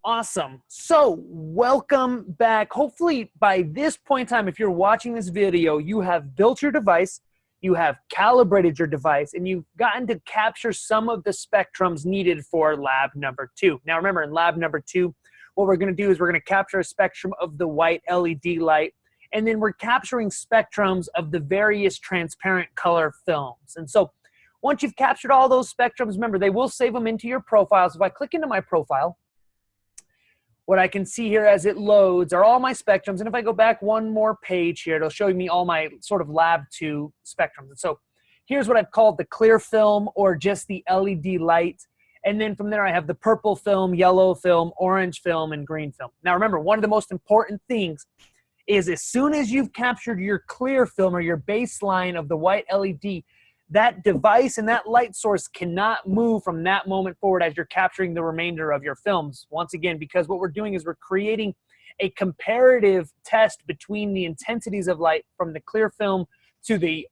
Awesome. So welcome back. Hopefully by this point in time, if you're watching this video, you have built your device, you have calibrated your device, and you've gotten to capture some of the spectrums needed for lab number 2. Now remember, in lab number 2, what we're going to do is we're going to capture a spectrum of the white LED light, and then we're capturing spectrums of the various transparent color films. And so once you've captured all those spectrums, remember, they will save them into your profile. So if I click into my profile, what I can see here as it loads are all my spectrums. And if I go back one more page here, it'll show me all my sort of lab 2 spectrums. And so here's what I've called the clear film, or just the LED light. And then from there, I have the purple film, yellow film, orange film, and green film. Now remember, one of the most important things is as soon as you've captured your clear film or your baseline of the white LED, that device and that light source cannot move from that moment forward as you're capturing the remainder of your films. Once again, because what we're doing is we're creating a comparative test between the intensities of light from the clear film to the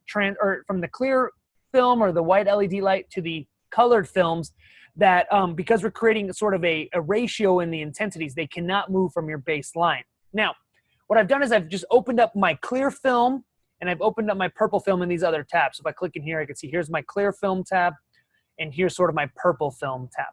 from the clear film or the white LED light to the colored films, that because we're creating sort of a ratio in the intensities, they cannot move from your baseline. Now, what I've done is I've just opened up my clear film and I've opened up my purple film in these other tabs. So if I click in here, I can see here's my clear film tab, and here's sort of my purple film tab.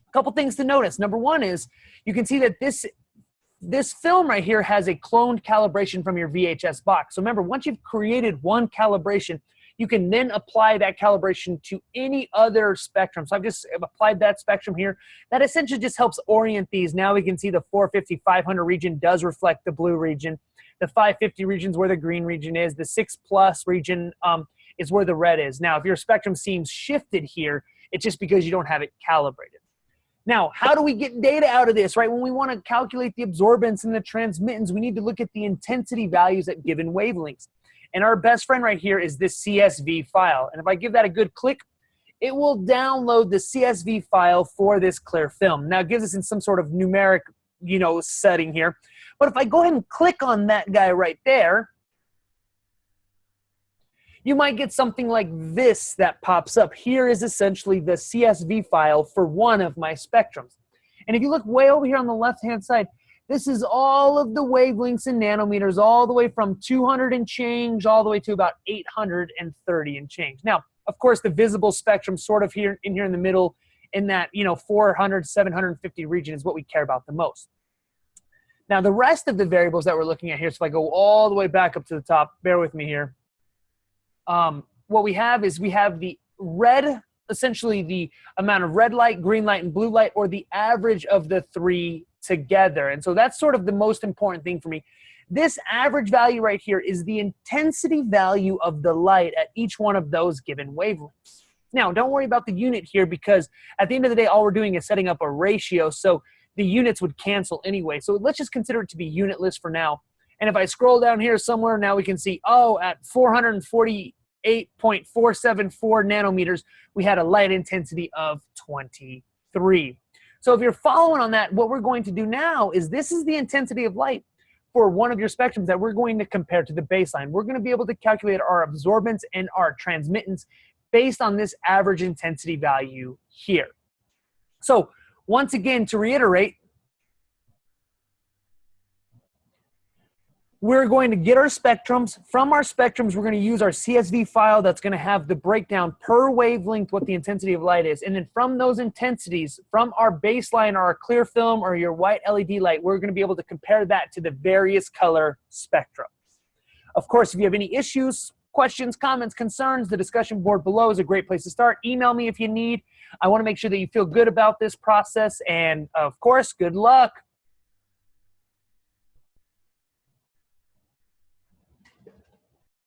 A couple things to notice. Number one is you can see that this film right here has a cloned calibration from your VHS box. So remember, once you've created one calibration, you can then apply that calibration to any other spectrum. So I've just applied that spectrum here. That essentially just helps orient these. Now we can see the 450, 500 region does reflect the blue region. The 550 region is where the green region is. The 6+ region is where the red is. Now, if your spectrum seems shifted here, it's just because you don't have it calibrated. Now, how do we get data out of this, right? When we want to calculate the absorbance and the transmittance, we need to look at the intensity values at given wavelengths. And our best friend right here is this CSV file. And if I give that a good click, it will download the CSV file for this clear film. Now, it gives us in some sort of numeric, setting here. But if I go ahead and click on that guy right there, you might get something like this that pops up. Here is essentially the CSV file for one of my spectrums. And if you look way over here on the left-hand side, this is all of the wavelengths in nanometers, all the way from 200 and change, all the way to about 830 and change. Now, of course, the visible spectrum sort of here in the middle in that, 400, 750 region is what we care about the most. Now, the rest of the variables that we're looking at here, so if I go all the way back up to the top, bear with me here. What we have is we have the red, essentially the amount of red light, green light, and blue light, or the average of the three together. And so that's sort of the most important thing for me. This average value right here is the intensity value of the light at each one of those given wavelengths. Now, don't worry about the unit here, because at the end of the day, all we're doing is setting up a ratio, so the units would cancel anyway. So let's just consider it to be unitless for now. And if I scroll down here somewhere, now we can see, at 448.474 nanometers, we had a light intensity of 23. So if you're following on that, what we're going to do now is this is the intensity of light for one of your spectrums that we're going to compare to the baseline. We're going to be able to calculate our absorbance and our transmittance based on this average intensity value here. So once again, to reiterate, we're going to get our spectrums. From our spectrums, we're going to use our CSV file that's going to have the breakdown per wavelength, what the intensity of light is. And then from those intensities, from our baseline or our clear film or your white LED light, we're going to be able to compare that to the various color spectrum. Of course, if you have any issues, questions, comments, concerns, the discussion board below is a great place to start. Email me if you need. I want to make sure that you feel good about this process. And of course, good luck.